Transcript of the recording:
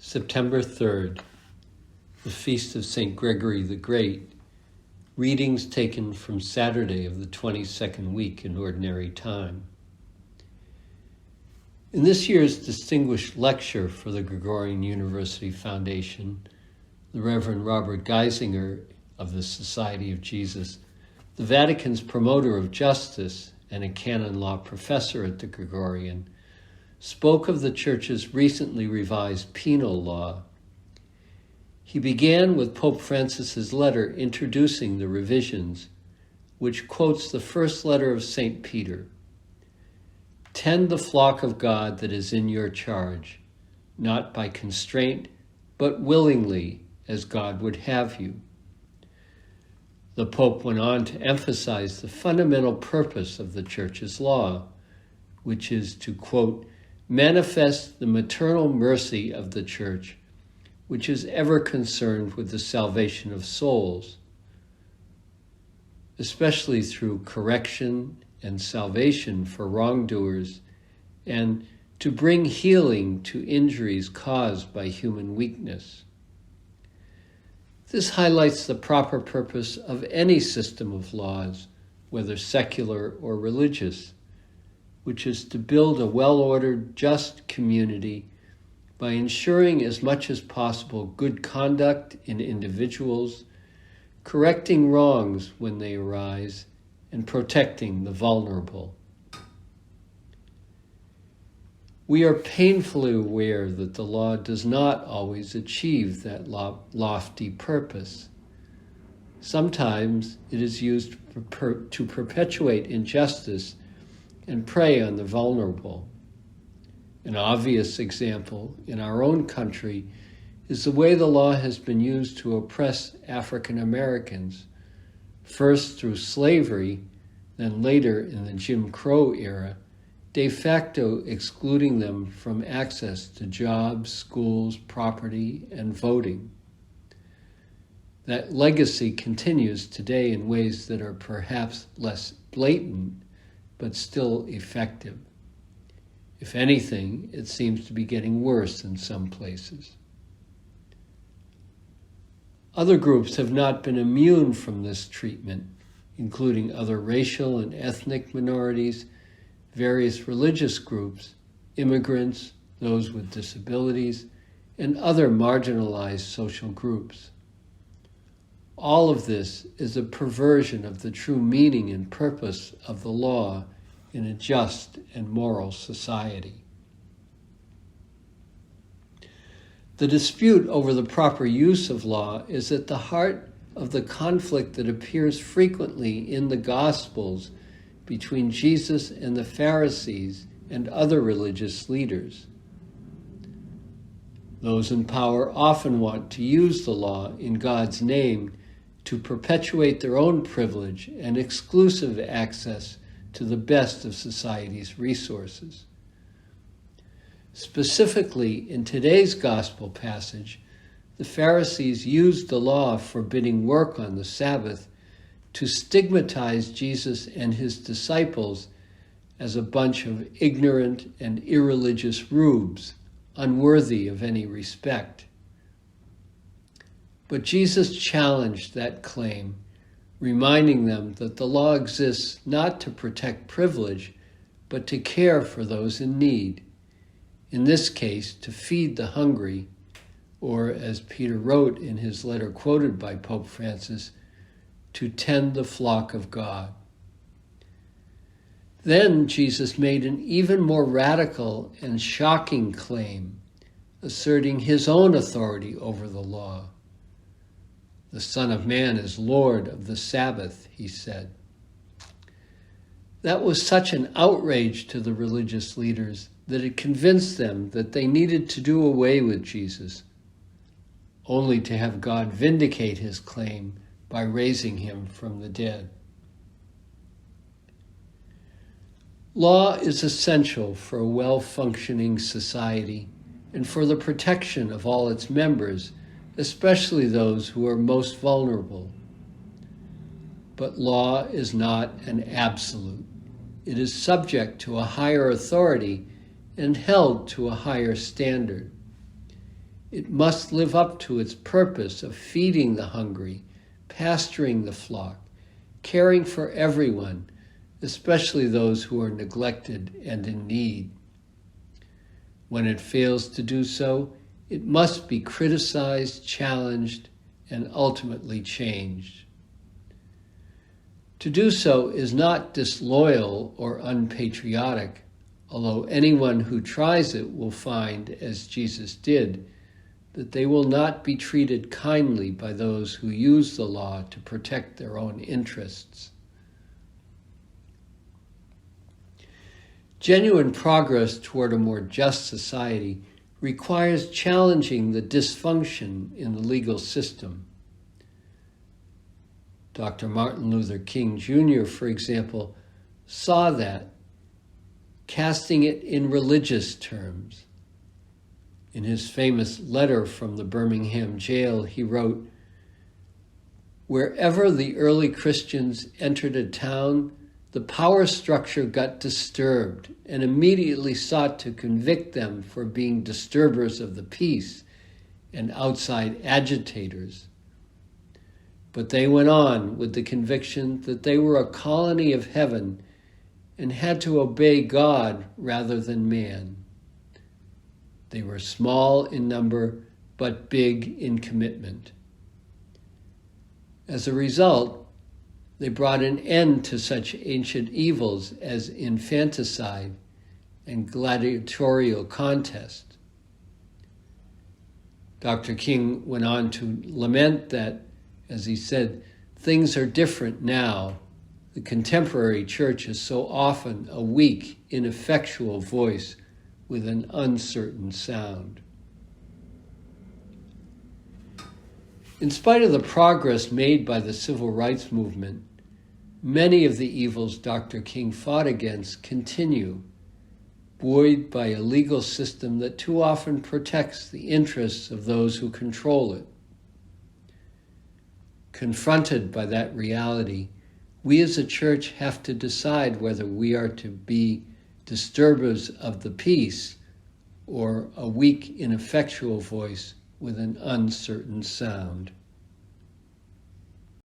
September 3rd, the Feast of St. Gregory the Great, readings taken from Saturday of the 22nd week in Ordinary Time. In this year's distinguished lecture for the Gregorian University Foundation, the Reverend Robert Geisinger of the Society of Jesus, the Vatican's promoter of justice and a canon law professor at the Gregorian, spoke of the Church's recently revised penal law. He began with Pope Francis's letter introducing the revisions, which quotes the first letter of St. Peter. "Tend the flock of God that is in your charge, not by constraint, but willingly, as God would have you." The Pope went on to emphasize the fundamental purpose of the Church's law, which is to, quote, manifest the maternal mercy of the Church, which is ever concerned with the salvation of souls, especially through correction and salvation for wrongdoers, and to bring healing to injuries caused by human weakness. This highlights the proper purpose of any system of laws, whether secular or religious, which is to build a well-ordered, just community by ensuring as much as possible good conduct in individuals, correcting wrongs when they arise, and protecting the vulnerable. We are painfully aware that the law does not always achieve that lofty purpose. Sometimes it is used to perpetuate injustice and prey on the vulnerable. An obvious example in our own country is the way the law has been used to oppress African Americans, first through slavery, then later in the Jim Crow era, de facto excluding them from access to jobs, schools, property, and voting. That legacy continues today in ways that are perhaps less blatant, but still effective. If anything, it seems to be getting worse in some places. Other groups have not been immune from this treatment, including other racial and ethnic minorities, various religious groups, immigrants, those with disabilities, and other marginalized social groups. All of this is a perversion of the true meaning and purpose of the law in a just and moral society. The dispute over the proper use of law is at the heart of the conflict that appears frequently in the Gospels between Jesus and the Pharisees and other religious leaders. Those in power often want to use the law in God's name to perpetuate their own privilege and exclusive access to the best of society's resources. Specifically, in today's gospel passage, the Pharisees used the law forbidding work on the Sabbath to stigmatize Jesus and his disciples as a bunch of ignorant and irreligious rubes, unworthy of any respect. But Jesus challenged that claim, reminding them that the law exists not to protect privilege, but to care for those in need. In this case, to feed the hungry, or as Peter wrote in his letter quoted by Pope Francis, to tend the flock of God. Then Jesus made an even more radical and shocking claim, asserting his own authority over the law. "The Son of Man is Lord of the Sabbath," he said. That was such an outrage to the religious leaders that it convinced them that they needed to do away with Jesus, only to have God vindicate his claim by raising him from the dead. Law is essential for a well-functioning society and for the protection of all its members, especially those who are most vulnerable. But law is not an absolute. It is subject to a higher authority and held to a higher standard. It must live up to its purpose of feeding the hungry, pasturing the flock, caring for everyone, especially those who are neglected and in need. When it fails to do so, it must be criticized, challenged, and ultimately changed. To do so is not disloyal or unpatriotic, although anyone who tries it will find, as Jesus did, that they will not be treated kindly by those who use the law to protect their own interests. Genuine progress toward a more just society requires challenging the dysfunction in the legal system. Dr. Martin Luther King Jr., for example, saw that, casting it in religious terms. In his famous letter from the Birmingham jail, he wrote, "Wherever the early Christians entered a town, the power structure got disturbed and immediately sought to convict them for being disturbers of the peace and outside agitators. But they went on with the conviction that they were a colony of heaven and had to obey God rather than man. They were small in number, but big in commitment. As a result, they brought an end to such ancient evils as infanticide and gladiatorial contest." Dr. King went on to lament that, as he said, "Things are different now. The contemporary church is so often a weak, ineffectual voice with an uncertain sound." In spite of the progress made by the civil rights movement, many of the evils Dr. King fought against continue, buoyed by a legal system that too often protects the interests of those who control it. Confronted by that reality, we as a church have to decide whether we are to be disturbers of the peace or a weak, ineffectual voice with an uncertain sound.